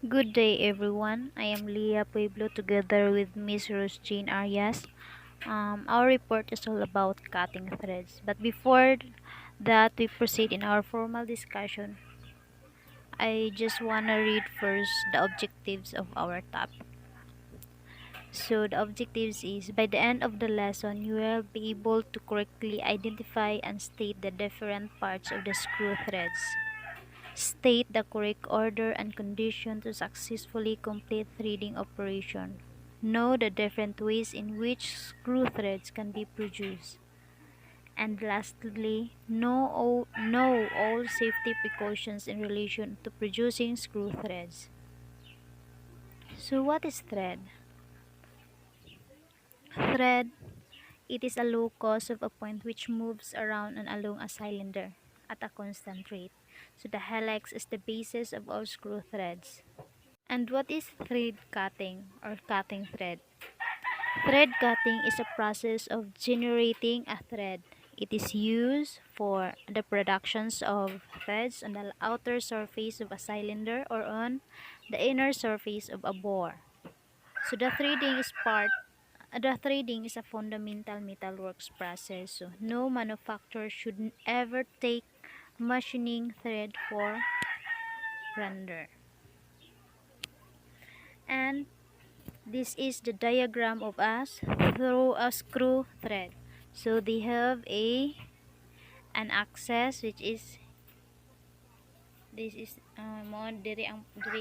Good day, everyone. I am Leah Pueblo together with Miss Rose Jean Arias. Our report is all about cutting threads. But before that, we proceed in our formal discussion. I just want to read first the objectives of our topic. So, the objectives is by the end of the lesson, you will be able to correctly identify and state the different parts of the screw threads. State the correct order and condition to successfully complete threading operation. Know the different ways in which screw threads can be produced. And lastly, know all safety precautions in relation to producing screw threads. So what is thread? Thread, it is a low cost of a point which moves around and along a cylinder at a constant rate. So the helix is the basis of all screw threads. And what is thread cutting or cutting thread? Thread cutting is a process of generating a thread. It is used for the productions of threads on the outer surface of a cylinder or on the inner surface of a bore. So the threading is a fundamental metalworks process. So no manufacturer should ever take machining thread for granted. And this is the diagram of us through a screw thread. So they have an axis which is this is mo diri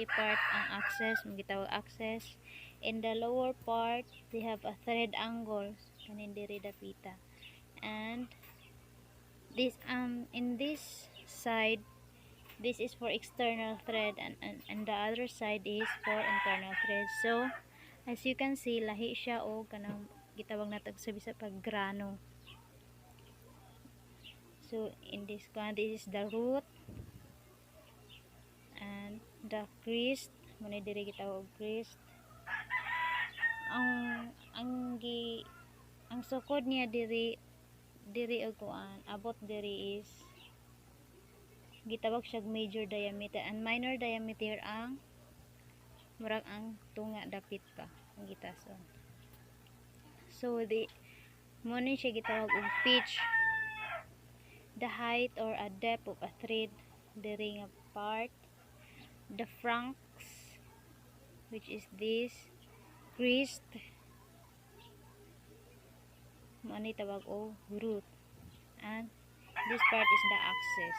part ang axis gitawag axis. In the lower part they have a thread angle kanin diri dapita. And this in this side this is for external thread and the other side is for internal thread. So as you can see lahi siya o kanang gitawag natag sa bisa pag grano. So in this one, this is the root and the crest. Muna diri gitawag crest. Ang sukod niya diri og kuan abot diri is gitawag siya major diameter and minor diameter ang murag ang tunga dapit pa ang gitason. So muna siya gitawag og pitch. The height or a depth of a thread diri nga part. The franks, which is this crest, mani tawag o root, and this part is the axis.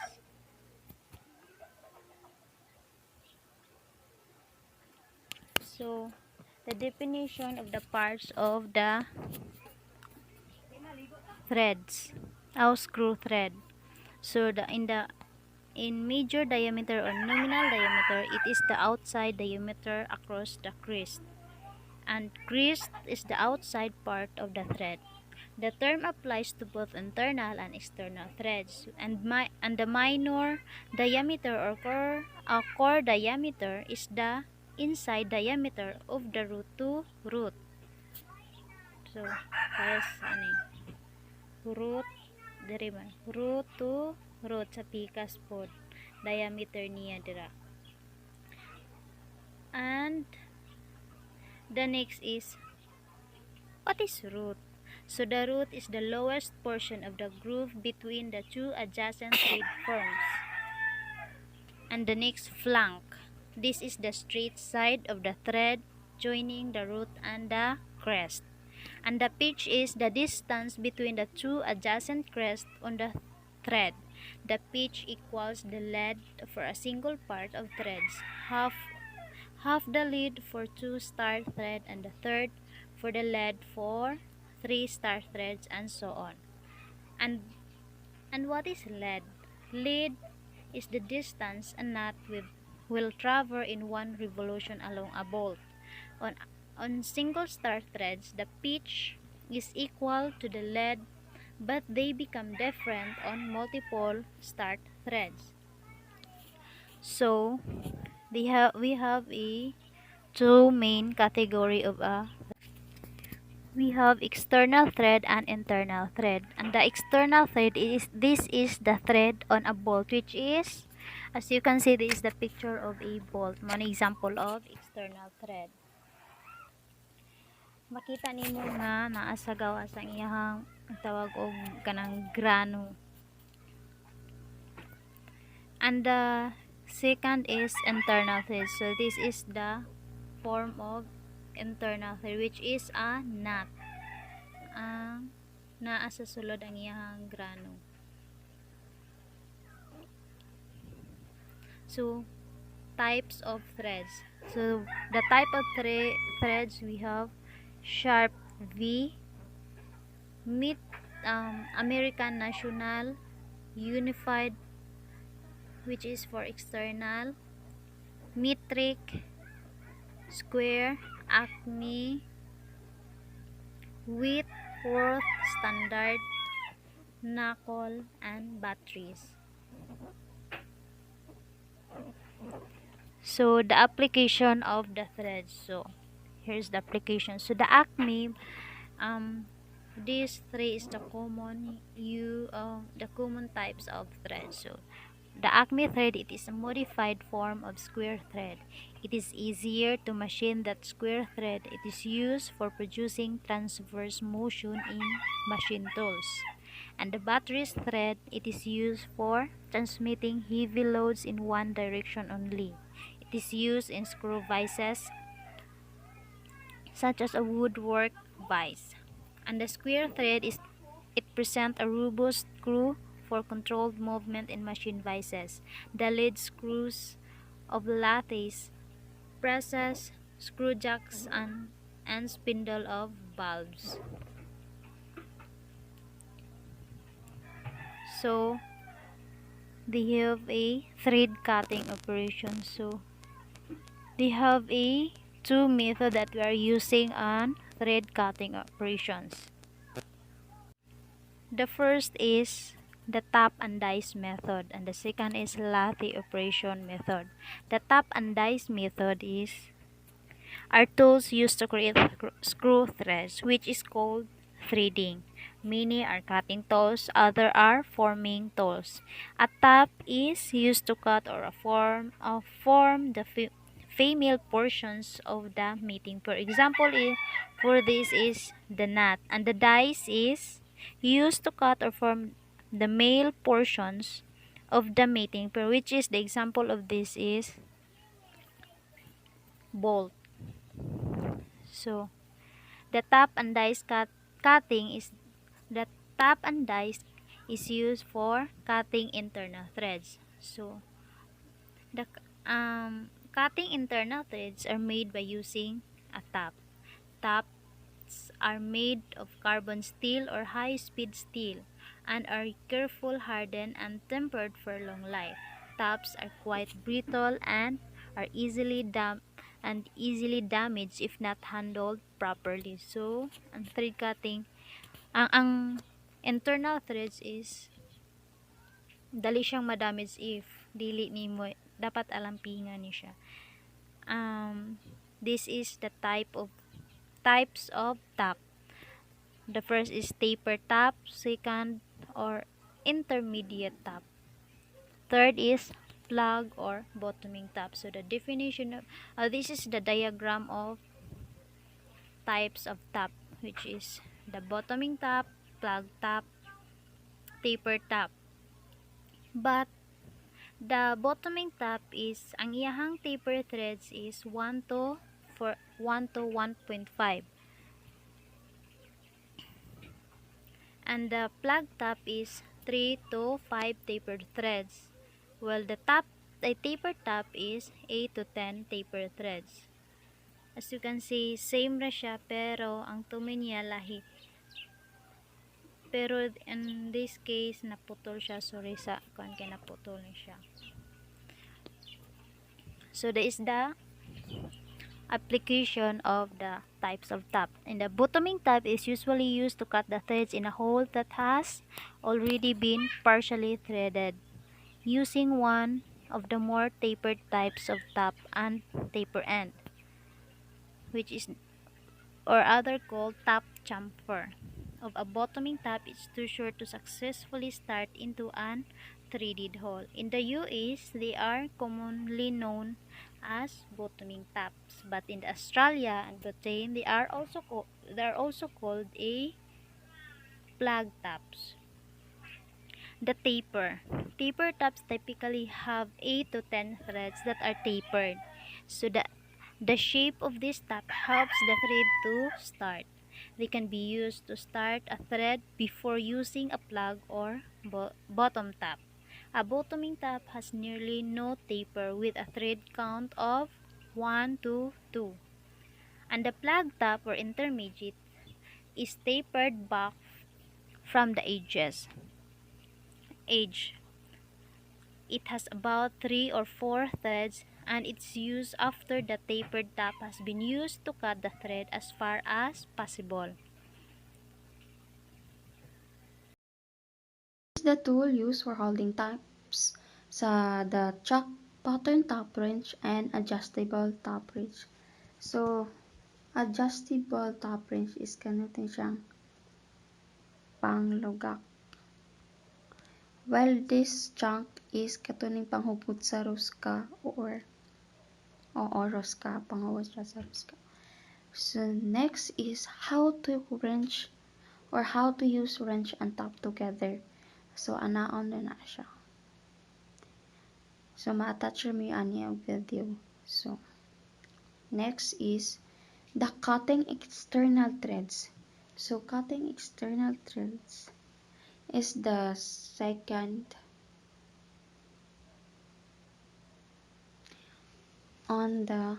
So the definition of the parts of the threads, our screw thread. So in major diameter or nominal diameter, it is the outside diameter across the crest, and crest is the outside part of the thread. The term applies to both internal and external threads, and the minor diameter or core diameter is the inside diameter of the root to root. So, yes, root diri man root to root sa pikas pod diameter niya dira. And the next is what is root? So the root is the lowest portion of the groove between the two adjacent thread forms. And the next flank, this is the straight side of the thread joining the root and the crest. And the pitch is the distance between the two adjacent crests on the thread. The pitch equals the lead for a single part of threads, half the lead for 2 star thread, and the third for the lead for 3 star threads, and so on. And what is lead? Lead is the distance a knot will travel in one revolution along a bolt. On single star threads, the pitch is equal to the lead, but they become different on multiple star threads. So, we have two main category of we have external thread and internal thread. And the external thread is the thread on a bolt which is As you can see, this is the picture of a bolt. One example of external thread. Makita nimo nga naa sa gawas ang iyang tawag og kanang grano. And the second is internal thread. So this is the form of internal thread, which is a knot. Ang naa sa sulod ang iyang grano. So types of threads. So the type of threads we have sharp V, American National, Unified, which is for external, metric, square, acme, Whitworth, standard, knuckle, and batteries. So the application of the threads. So here's the application. So the acme, these three is the common types of threads. So the acme thread, it is a modified form of square thread. It is easier to machine than square thread. It is used for producing transverse motion in machine tools. And the batteries thread, it is used for transmitting heavy loads in one direction only. It is used in screw vices such as a woodwork vise. And the square thread is it presents a robust screw for controlled movement in machine vices. The lead screws of lathes, presses, screw jacks, and spindle of valves. So they have a thread cutting operation. So they have a two method that we are using on thread cutting operations. The first is the tap and dice method, and the second is lathe operation method. The tap and dice method is are tools used to create screw threads, which is called threading. Many are cutting tools, other are forming tools. A tap is used to cut or form the female portions of the mating. For example, for this is the knot, and the dice is used to cut or form the male portions of the mating pair, which is the example of this is bolt. So the tap and dice cutting is the tap and dice is used for cutting internal threads. So the cutting internal threads are made by using a tap. Taps are made of carbon steel or high-speed steel and are carefully hardened and tempered for long life. Taps are quite brittle and are easily damaged if not handled properly. So, ang thread cutting, ang internal threads is dali siyang madamage if dili nimo dapat alampingan ni siya. This is the types of tap. The first is taper tap, second or intermediate tap. Third is plug or bottoming tap. So the definition of this is the diagram of types of tap, which is the bottoming tap, plug tap, taper tap. But the bottoming tap is ang iyahang taper threads is 1 to 1.5. And the plug tap is 3 to 5 tapered threads, while the taper tap is 8 to 10 taper threads. As you can see, same na siya pero ang tumi niya lahi. Pero in this case, naputol siya. Sorry sa kung kaya naputol na siya. So that is the application of the types of tap. And the bottoming tap is usually used to cut the threads in a hole that has already been partially threaded, using one of the more tapered types of tap and taper end, which is or other called tap chamfer. Of a bottoming tap is too short to successfully start into an threaded hole. In the US, they are commonly known as bottoming taps, but in Australia and Britain, they are also called a plug taps. The taper. Taper taps typically have 8 to 10 threads that are tapered. So the shape of this tap helps the thread to start. They can be used to start a thread before using a plug or bottom tap. A bottoming tap has nearly no taper with a thread count of 1 to 2. And the plug tap or intermediate is tapered back from the edge. It has about 3 or 4 threads and it's used after the tapered tap has been used to cut the thread as far as possible. Is the tool used for holding taps sa the chalk pattern top wrench and adjustable top wrench. So, adjustable top wrench is ganito siyang panglugak. While this chunk is katuning panghupot sa ruska o ruska, panghupot siya sa ruska. So, next is how to wrench or how to use wrench and top together. So, anaon na siya. So, ma-attach mo yung ani ang video. So, next is the cutting external threads. So, cutting external threads is the second on the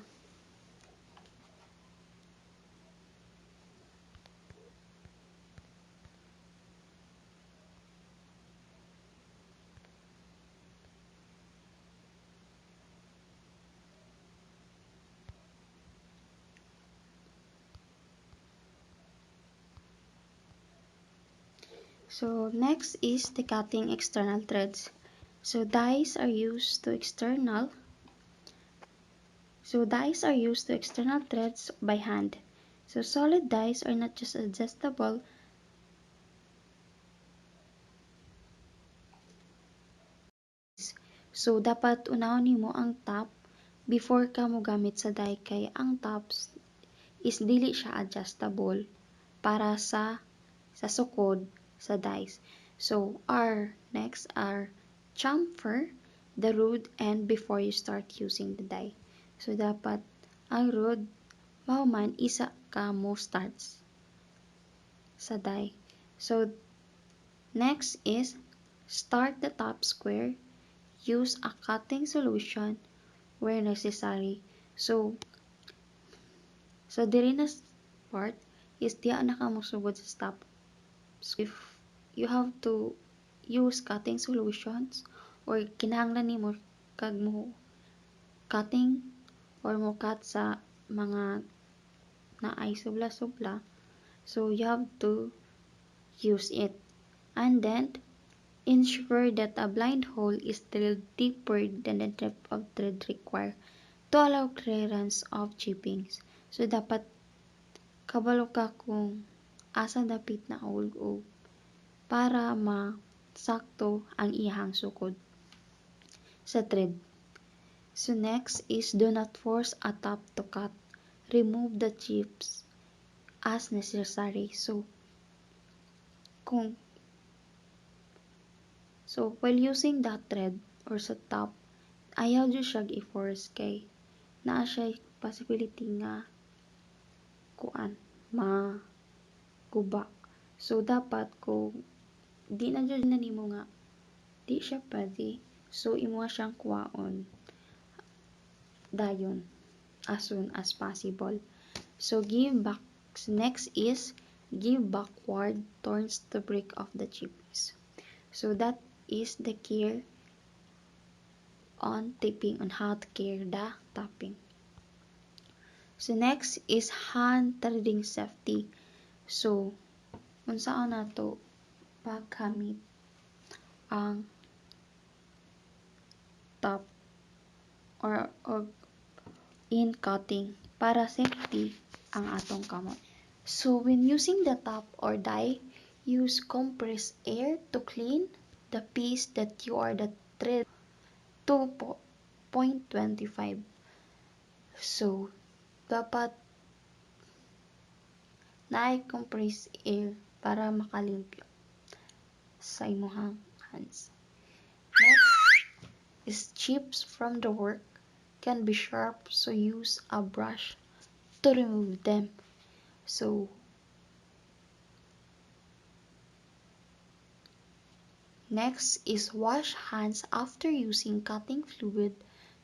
So next is the cutting external threads. So dies are used to external threads by hand. So solid dies are not just adjustable. So dapat unahon nimo ang top before ka mo gamit sa die kay ang tops is dili siya adjustable para sa sukod sa dies. So next are chamfer, the rod end before you start using the die. So dapat ang rod mao man isa ka mo starts sa die. So next is start the top square. Use a cutting solution where necessary. So diri na part is diya na ka mosugod sa stop. So if you have to use cutting solutions or kinahanglan nimo kag mo cutting or mo cut sa mga naay subla-subla, so you have to use it. And then ensure that a blind hole is drilled deeper than the depth of thread required to allow clearance of chippings. So dapat kabalo ka kung asa dapit na ug para masakto ang ihang sukod sa thread. So next is do not force a top to cut. Remove the chips as necessary. So while using that thread or sa top, ayaw jud siya i-force kay naa siya possibility nga guba. So dapat kung di na jud na nimo nga di siya pwede, so imo siyang kuwaon dayon as soon as possible. So next is give backward turns to break off the chips. So that is the care on tipping, on how to care the tapping. So next is hand threading safety. So unsaon nato paggamit ang top or in cutting para safety ang atong kamot. So when using the top or die, use compressed air to clean the piece that you are the thread 2.25. So, dapat na-compress air para makalimpyo sa imuhang hands. Next is chips from the work can be sharp, so use a brush to remove them. So, next is wash hands after using cutting fluid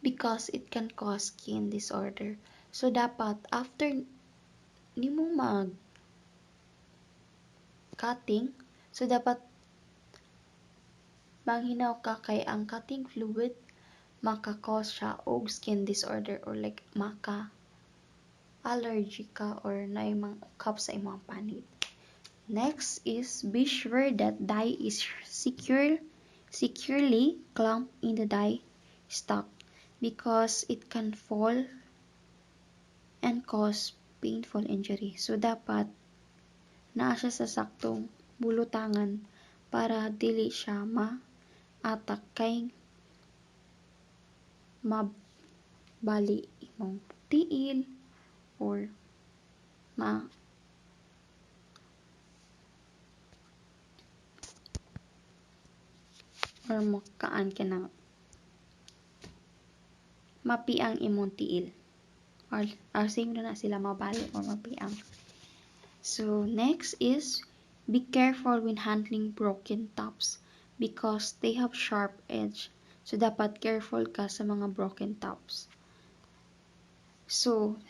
because it can cause skin disorder. So, dapat after nimo mag-cutting, so dapat manghinaw ka kay ang cutting fluid maka-cause siya og skin disorder or like maka-allergy ka or naay mang-ukap sa imong panit. Next is be sure that dye is securely clamped in the dye stock because it can fall and cause painful injury. So dapat naa siya sa saktong bulutangan para dili siya ma-attack kay mabali imong tiil or ma or makaan ka na mapiang imong tiil or same na sila mabali or mapiang. So next is be careful when handling broken tops because they have sharp edge. So dapat careful ka sa mga broken tops. So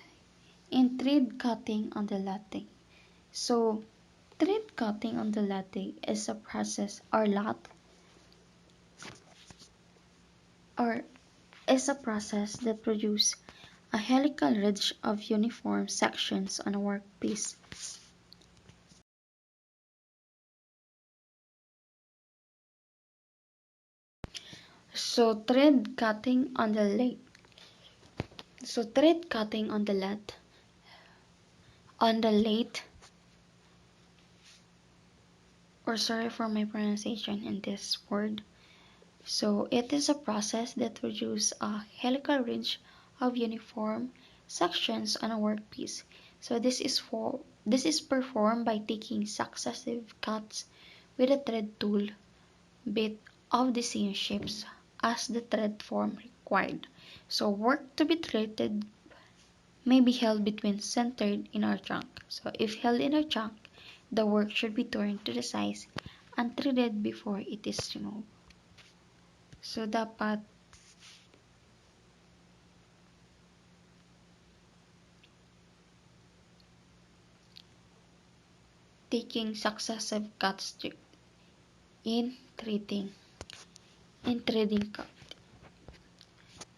in thread cutting on the latte. So thread cutting on the latte is a process or is a process that produces a helical ridge of uniform sections on a workpiece. So thread cutting on the lathe. So thread cutting on the lathe, or sorry for my pronunciation in this word. So it is a process that produces a helical ridge of uniform sections on a workpiece. So this is performed by taking successive cuts with a thread tool bit of the same shapes as the thread form required. So work to be threaded may be held between centered in our trunk. So if held in our trunk, the work should be torn to the size and threaded before it is removed. So dapat taking successive cuts in threading cut.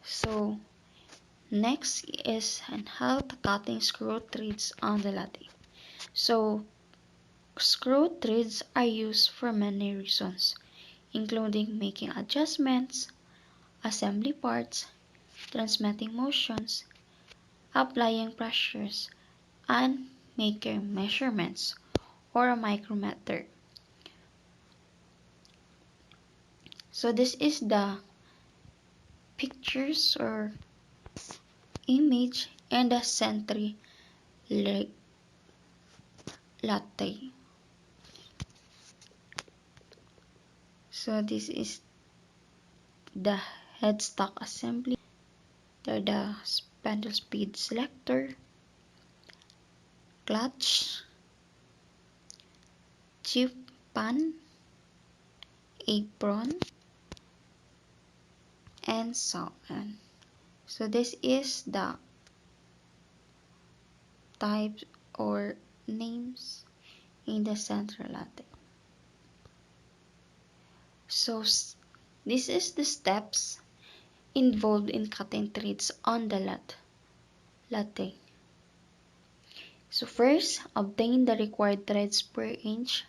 So next is how to cutting screw threads on the lathe. So screw threads are used for many reasons, including making adjustments, assembly parts, transmitting motions, applying pressures, and making measurements or a micrometer. So this is the pictures or image and the century latte. So this is the headstock assembly, the spindle speed selector, clutch, chip pan, apron, and so on. So this is the types or names in the central latte. So this is the steps involved in cutting threads on the latte. So first, obtain the required threads per inch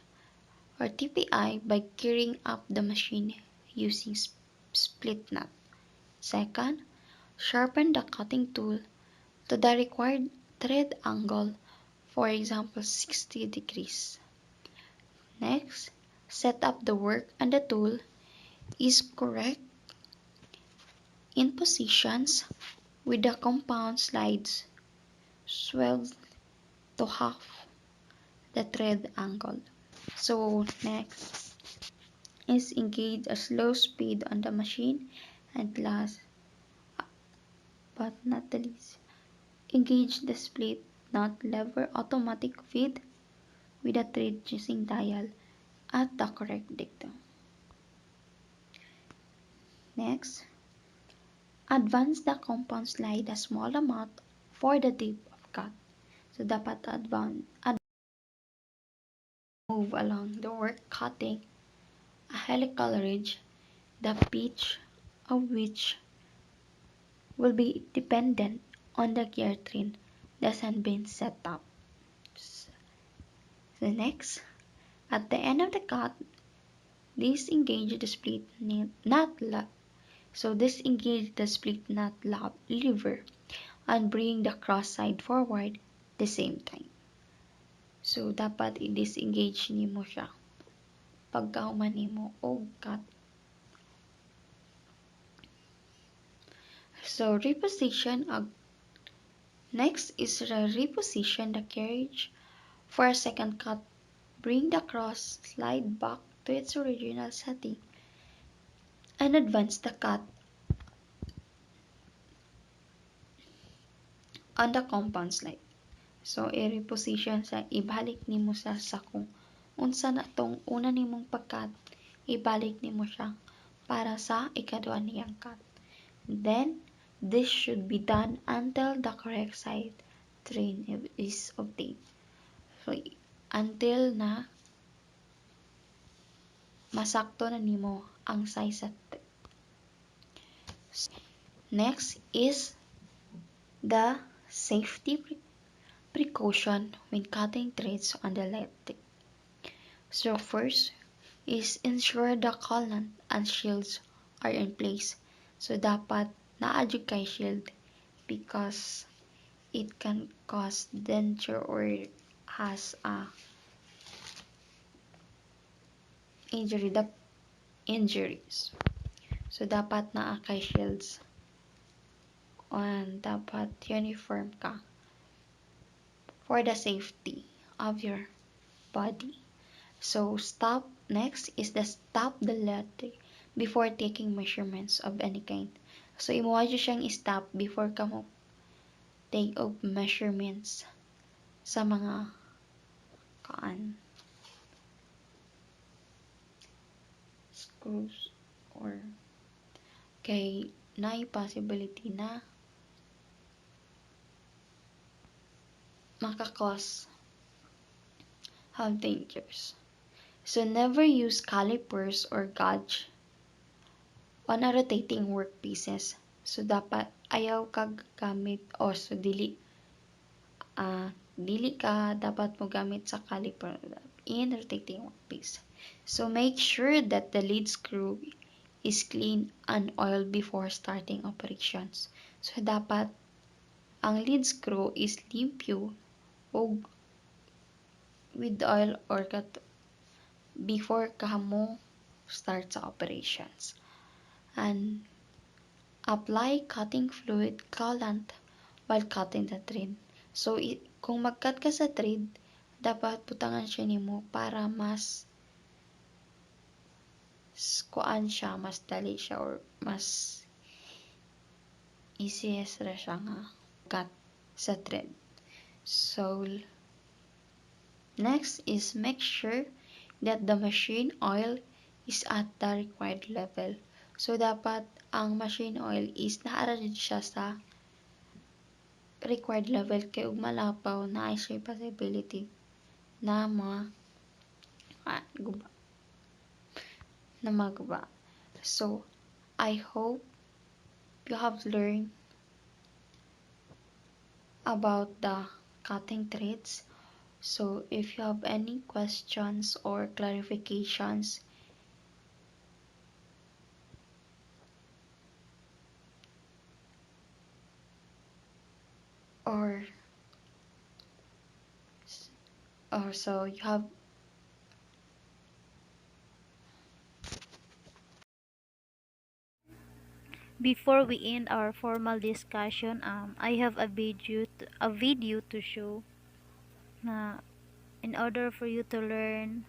or TPI by gearing up the machine using split knot. Second, sharpen the cutting tool to the required thread angle, for example 60 degrees. Next, set up the work and the tool is correct in positions with the compound slides swelled to half the thread angle. So next is engage a slow speed on the machine, and last but not the least, engage the split knot lever automatic feed with a thread using dial at the correct dictum. Next, advance the compound slide a small amount for the tip of cut. So dapat move along the work cutting a helical ridge, the pitch of which will be dependent on the gear train that has been set up. So next, at the end of the cut, disengage the split knot lever and bring the cross side forward the same time. So dapat i-disengage nimo siya pagkahuman nimo og cut. So next is reposition the carriage for a second cut. Bring the cross slide back to its original setting and advance the cut on the compound slide. So i-reposition sa ibalik nimo sa kung unsa na tong una nimong pagkat, ibalik nimo siya para sa ikaduha niyang cut. Then this should be done until the correct side train is obtained. So until na masakto na nimo ang size sa next is the safety precaution when cutting threads on the electric. So first is ensure the collant and shields are in place. So dapat naadjud kay shield because it can cause danger or has a injuries. So dapat naa kay shields and dapat uniform ka for the safety of your body. So next is the stop the letter before taking measurements of any kind. So imuwadyo siyang stop before ka mo take of measurements sa mga screws or kay na possibility na makakause of dangers. So never use calipers or gauge on a rotating workpieces. So dapat ayaw kag gamit o so dili ka dapat mo gamit sa caliper in rotating workpiece. So make sure that the lead screw is clean and oiled before starting operations. So dapat ang lead screw is limpyo o with oil or before ka mo start sa operations. And apply cutting fluid coolant while cutting the thread. So kung mag-cut ka sa thread, dapat butangan siya nimo para mas mas dali siya or mas easy ra siya nga cut sa thread. So next is make sure that the machine oil is at the required level. So dapat ang machine oil is naara siya sa required level kay ug malapaw na siya possibility na magba. So I hope you have learned about the cutting threads. So if you have any questions or clarifications, or so you have Before we end our formal discussion, I have a video to show na in order for you to learn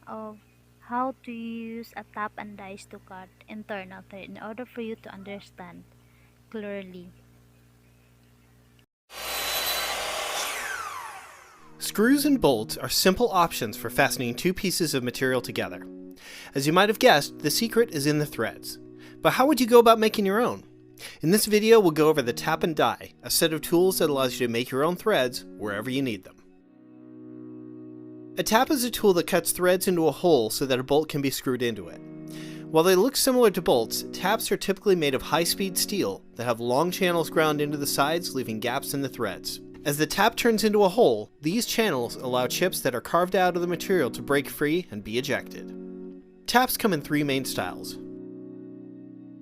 of how to use a tap and dice to cut internal thread in order for you to understand clearly. Screws and bolts are simple options for fastening two pieces of material together. As you might have guessed, the secret is in the threads. But how would you go about making your own? In this video, we'll go over the tap and die, a set of tools that allows you to make your own threads wherever you need them. A tap is a tool that cuts threads into a hole so that a bolt can be screwed into it. While they look similar to bolts, taps are typically made of high-speed steel that have long channels ground into the sides, leaving gaps in the threads. As the tap turns into a hole, these channels allow chips that are carved out of the material to break free and be ejected. Taps come in three main styles.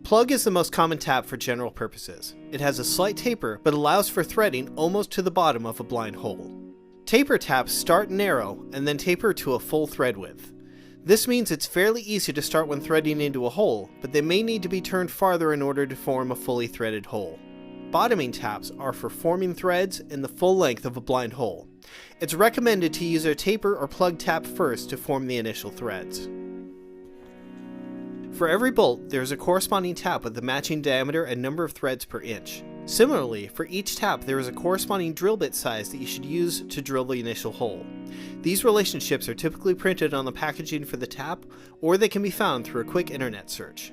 Plug is the most common tap for general purposes. It has a slight taper, but allows for threading almost to the bottom of a blind hole. Taper taps start narrow and then taper to a full thread width. This means it's fairly easy to start when threading into a hole, but they may need to be turned farther in order to form a fully threaded hole. Bottoming taps are for forming threads in the full length of a blind hole. It's recommended to use a taper or plug tap first to form the initial threads. For every bolt, there is a corresponding tap with the matching diameter and number of threads per inch. Similarly, for each tap there is a corresponding drill bit size that you should use to drill the initial hole. These relationships are typically printed on the packaging for the tap, or they can be found through a quick internet search.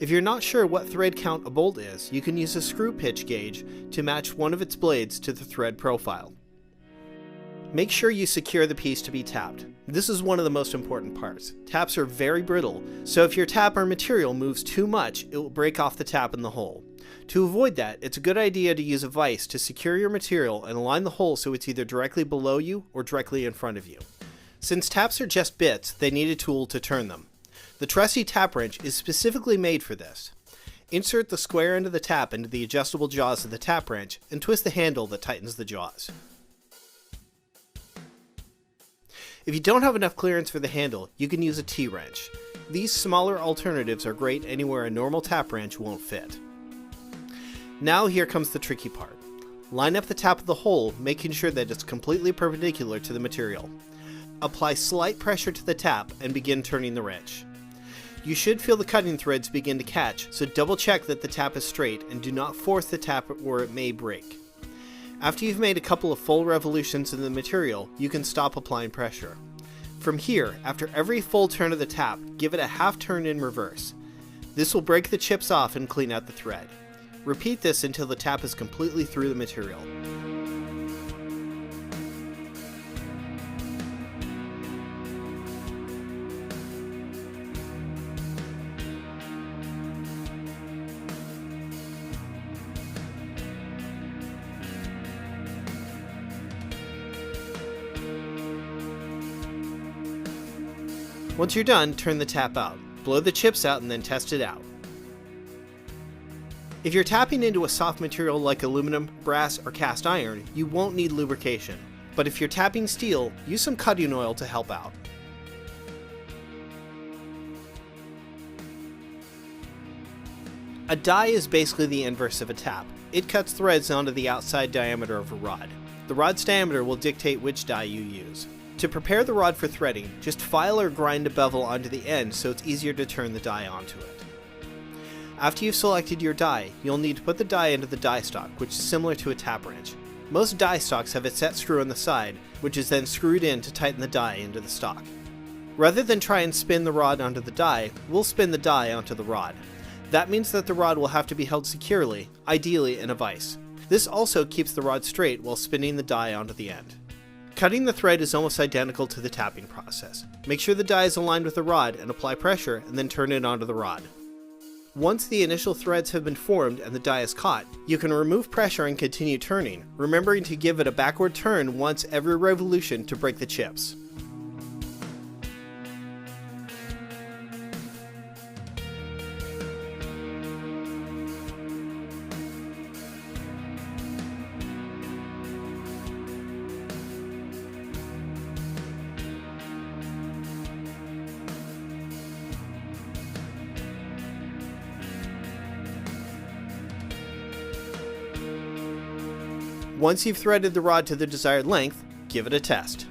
If you're not sure what thread count a bolt is, you can use a screw pitch gauge to match one of its blades to the thread profile. Make sure you secure the piece to be tapped. This is one of the most important parts. Taps are very brittle, so if your tap or material moves too much, it will break off the tap in the hole. To avoid that, it's a good idea to use a vise to secure your material and align the hole so it's either directly below you or directly in front of you. Since taps are just bits, they need a tool to turn them. The trusty tap wrench is specifically made for this. Insert the square end of the tap into the adjustable jaws of the tap wrench and twist the handle that tightens the jaws. If you don't have enough clearance for the handle, you can use a T-wrench. These smaller alternatives are great anywhere a normal tap wrench won't fit. Now here comes the tricky part. Line up the tap of the hole, making sure that it's completely perpendicular to the material. Apply slight pressure to the tap and begin turning the wrench. You should feel the cutting threads begin to catch, so double check that the tap is straight and do not force the tap or it may break. After you've made a couple of full revolutions in the material, you can stop applying pressure. From here, after every full turn of the tap, give it a half turn in reverse. This will break the chips off and clean out the thread. Repeat this until the tap is completely through the material. Once you're done, turn the tap out. Blow the chips out and then test it out. If you're tapping into a soft material like aluminum, brass, or cast iron, you won't need lubrication. But if you're tapping steel, use some cutting oil to help out. A die is basically the inverse of a tap. It cuts threads onto the outside diameter of a rod. The rod's diameter will dictate which die you use. To prepare the rod for threading, just file or grind a bevel onto the end so it's easier to turn the die onto it. After you've selected your die, you'll need to put the die into the die stock, which is similar to a tap wrench. Most die stocks have a set screw on the side, which is then screwed in to tighten the die into the stock. Rather than try and spin the rod onto the die, we'll spin the die onto the rod. That means that the rod will have to be held securely, ideally in a vise. This also keeps the rod straight while spinning the die onto the end. Cutting the thread is almost identical to the tapping process. Make sure the die is aligned with the rod and apply pressure and then turn it onto the rod. Once the initial threads have been formed and the die is caught, you can remove pressure and continue turning, remembering to give it a backward turn once every revolution to break the chips. Once you've threaded the rod to the desired length, give it a test.